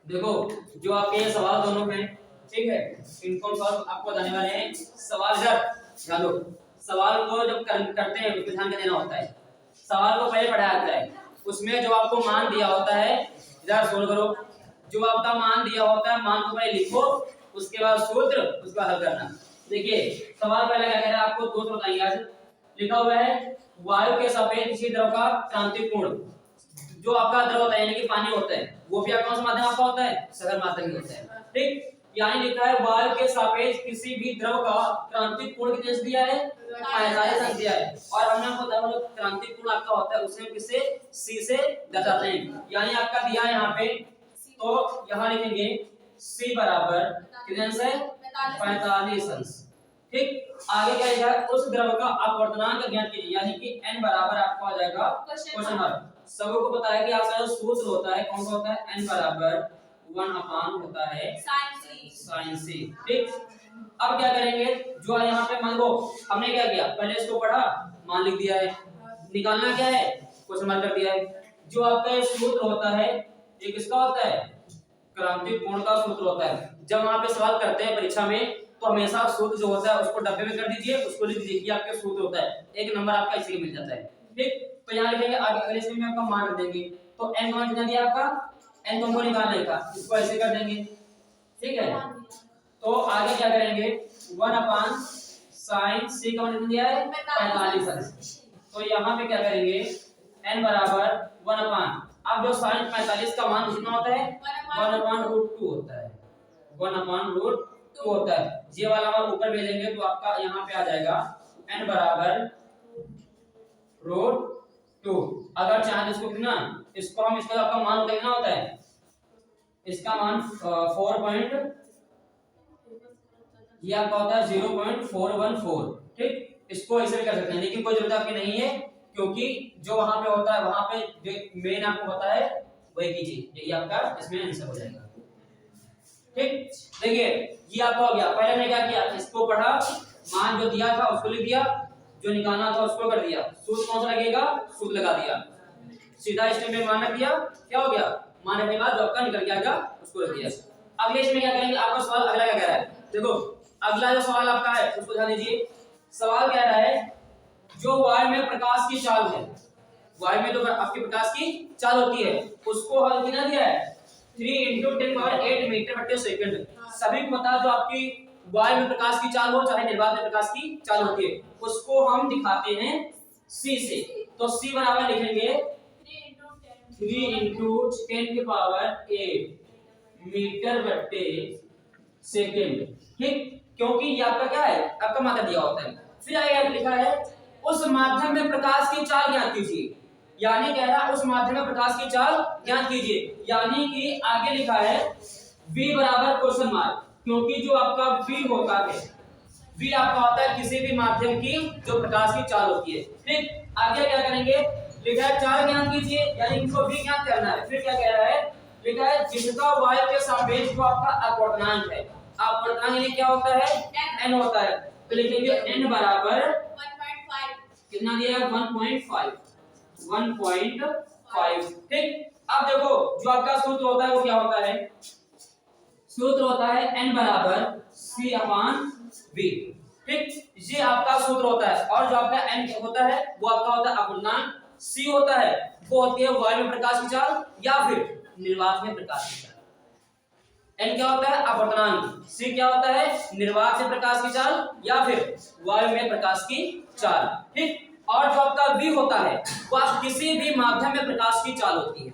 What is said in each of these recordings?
देखो जो आपके ये सवाल दोनों हैं, ठीक है, इनको सॉल्व आपको बताने वाले हैं। सवाल इधर याद लो, सवाल को जब करते हैं उसमें ध्यान देना होता है। सवाल को पहले पढ़ाया जाता है, उसमें जो आपको मान दिया होता है इधर सोल्व करो। जो आपका मान दिया होता है मान को पहले लिखो, उसके बाद सूत्र, उसका हल करना। देखिए सवाल पहले क्या कह रहा है, आपको दो सूत्र बताएंगे आज। लिखा हुआ है वायु के सापेक्ष किसी द्रव का क्रांतिक कोण, जो आपका द्रव होता है यानी कि पानी होता है, वो भी कौन सा माध्यम आपका होता है, सरल माध्यम होता है, ठीक। यानी लिखा है वायु के सापेक्ष किसी भी द्रव का क्रांतिक कोण कितना दिया है, 45 अंश दिया है। और हमने आपको बताया वो क्रांतिक कोण आपका होता है उसे हम किससे, c से दर्शाते हैं। यानी आपका दिया है यहाँ पे, तो यहाँ लिखेंगे c बराबर कितने अंश है, 45 अंश, ठीक। आगे क्या लिखा है, उस द्रव का अपवर्तनांक ज्ञात कीजिए, यानी कि n बराबर आपको आ जाएगा क्वेश्चन मार्क। सबको पता है कि आपका जो सूत्र होता है कौन सा होता है, n बराबर 1 होता है sin c, ठीक। अब क्या करेंगे, जो यहाँ पे मान लो हमने क्या किया, पहले इसको पढ़ा, मान लिख दिया है, निकालना क्या है, क्वेश्चन मार्क कर दिया है। जो आपका ये सूत्र होता है ये किसका होता है, क्रांतिक कोण का सूत्र होता है। जब वहां पे सवाल करते हैं परीक्षा में तो हमेशा सूत्र जो होता है उसको डब्बे में कर दीजिए, उसको लिख दीजिए कि आपके सूत्र होता है, एक नंबर आपका इसी मिल जाता है, ठीक। तो यहाँ लिखेंगे आगे अगले स्टेप में आपका मान रख देंगे। तो n का मान कितना दिया आपका, n को हमको निकालने का, इसको ऐसे कर देंगे, ठीक है। तो आगे क्या करेंगे, 1 sin c का मान कितना दिया है, 45 अंश। तो यहाँ पे क्या करेंगे, n बराबर 1 अब जो sin 45 का मान कितना होता है, 1/√2 होता है, 1/√2 होता है। ये वाला मान ऊपर भेजेंगे तो आपका यहाँ पे आ जाएगा n बराबर √2। अगर चाहे इसको कितना, इसको हम इसका आपका मान होता है कितना होता है, इसका मान 4 ये आपका होता है 0.414, ठीक। इसको ऐसे भी कर सकते हैं लेकिन कोई जरूरत आपकी नहीं है, क्योंकि जो वहां पे होता है वहां पे जो मेन आपको पता है वही कीजिए, यही आपका इसमें आंसर हो जाएगा, ठीक। देखिए ये आपका हो गया, पहले हमने क्या किया, इसको पढ़ा, मान जो दिया था उसको लिख दिया, जो निकालना था उसको कर दिया, सूत्र कौन सा लगेगा, सूत्र लगा दिया, सीधा स्टेप में मान रख दिया, क्या हो गया, मान रखने के बाद जो आपका निकल के आएगा उसको रख दिया। अगले इसमें क्या करेंगे, आपका सवाल अगला क्या कह रहा है, देखो अगला जो सवाल आपका है उसको ध्यान दीजिए। सवाल कह रहा है जो वायु में प्रकाश की चाल है, वायु में जो आपकी प्रकाश की चाल होती है उसको हल कितना दिया है, 3 × 10⁸ मीटर/सेकंड। सभी को पता है जो आपकी वायु में प्रकाश की चाल हो चाहे निर्वात में प्रकाश की चाल होती है उसको हम दिखाते हैं c से। तो c बराबर लिखेंगे 3 × 10⁸ मीटर/सेकंड, ठीक। क्योंकि ये आपका क्या है, आपका मात्रा दिया होता है। फिर आगे लिखा है उस माध्यम में प्रकाश की चाल ज्ञात कीजिए, यानी कह रहा है उस माध्यम में प्रकाश की चाल ज्ञात कीजिए, यानी कि आगे लिखा है v बराबर क्वेश्चन मार्क, क्योंकि जो आपका v होता है, v आपका होता है किसी भी माध्यम की जो प्रकाश की चाल होती है, ठीक। आगे क्या करेंगे, लिखा है चाल ज्ञात कीजिए, यानी इनको v ज्ञात करना है। फिर क्या कह रहा है, लिखा है जिसका वायु के सापेक्ष जो आपका अपवर्तनांक है, अपवर्तनांक यानी क्या होता है, n होता है, तो लिखेंगे n बराबर 1.5 कितना दिया है, 1.5, ठीक। अब देखो जो आपका सूत्र होता है वो क्या होता है, सूत्र होता है n बराबर c/v, ठीक। ये आपका सूत्र होता है, और जो आपका n होता है वो आपका होता है अपवर्तनांक, c होता है वो होती है वायु में प्रकाश की चाल या फिर निर्वात में प्रकाश की चाल। n क्या होता है, अपवर्तनांक, c क्या होता है, निर्वात से प्रकाश की चाल या फिर वायु में प्रकाश की चाल, ठीक। और जो आपका v होता है वो आप किसी भी माध्यम में प्रकाश की चाल होती है,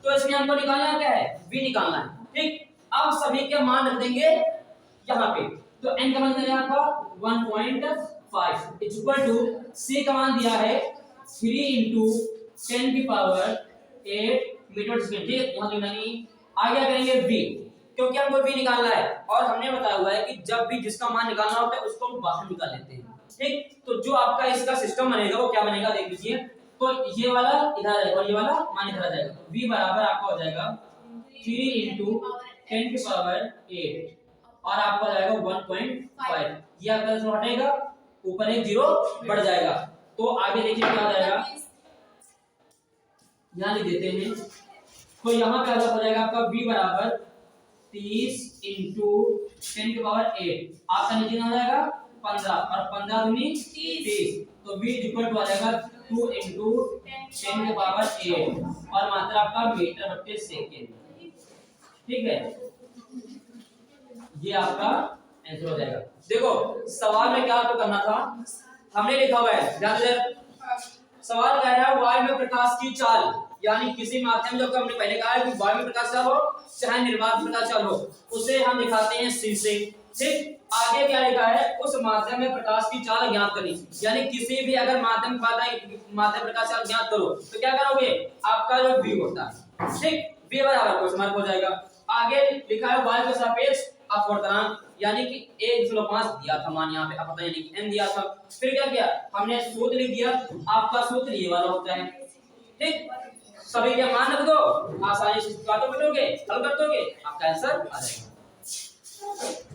तो इसमें हमको निकालना क्या है, v निकालना है, ठीक। अब सभी के मान रख देंगे यहाँ पे, तो n का मान कितना है आपका 1.5 इक्वल टू c का मान दिया है 3 × 10⁸ मीटर/सेकंड, ठीक। यहाँ लिखना नहीं, आगे करेंगे v, क्योंकि हमको v निकालना है और हमने बताया हुआ है कि जब भी जिसका मान निकालना होता है उसको हम बाहर निकाल लेते हैं, ठीक। तो जो आपका इसका सिस्टम बनेगा वो क्या बनेगा देख लीजिए, तो ये वाला इधर आ जाएगा और ये वाला मान इधर आ जाएगा, तो v बराबर आपका हो जाएगा 3 × 10⁸ और आपका आ जाएगा 1.5, ये आपका जो हटेगा ऊपर एक जीरो बढ़ जाएगा, तो आगे देखिए क्या आ जाएगा, यहाँ लिख देते हैं, तो यहाँ पे हो जाएगा आपका v बराबर 30 इंटू 10 की पावर 8 आपका नीचे हो जाएगा 15 और 15 दूनी 30 तो v इक्वल टू आ जाएगा 2 इंटू 10 की पावर 8 और मात्रा आपका मीटर बटे सेकेंड। ठीक है, ये आपका आंसर हो जाएगा। देखो सवाल में क्या आपको करना था, हमने लिखा हुआ है ध्यान दे, सवाल कह रहा है वायु में प्रकाश की चाल, यानी किसी माध्यम जो हमने पहले कहा है कि वायु में प्रकाश चाल हो चाहे निर्वात प्रकाश चाल हो उसे हम दिखाते हैं सी से। ठीक, आगे क्या लिखा है, उस माध्यम में प्रकाश की चाल ज्ञात करनी, यानी किसी भी अगर माध्यम प्रकाश चाल ज्ञात करो तो क्या करोगे, आपका जो v होता है, ठीक, v बराबर क्वेश्चन मार्क हो जाएगा। आगे लिखा है वायु के सापेक्ष अपवर्तनांक, यानी कि 1.5 दिया था मान यहाँ पे आप पता नहीं कि n दिया था, फिर क्या किया हमने सूत्र लिख दिया, आपका सूत्र ये वाला होता है। ठीक, सभी के मान रख दो, आसानी से काटो बिटोगे हल कर दोगे, आपका आंसर आ जाएगा।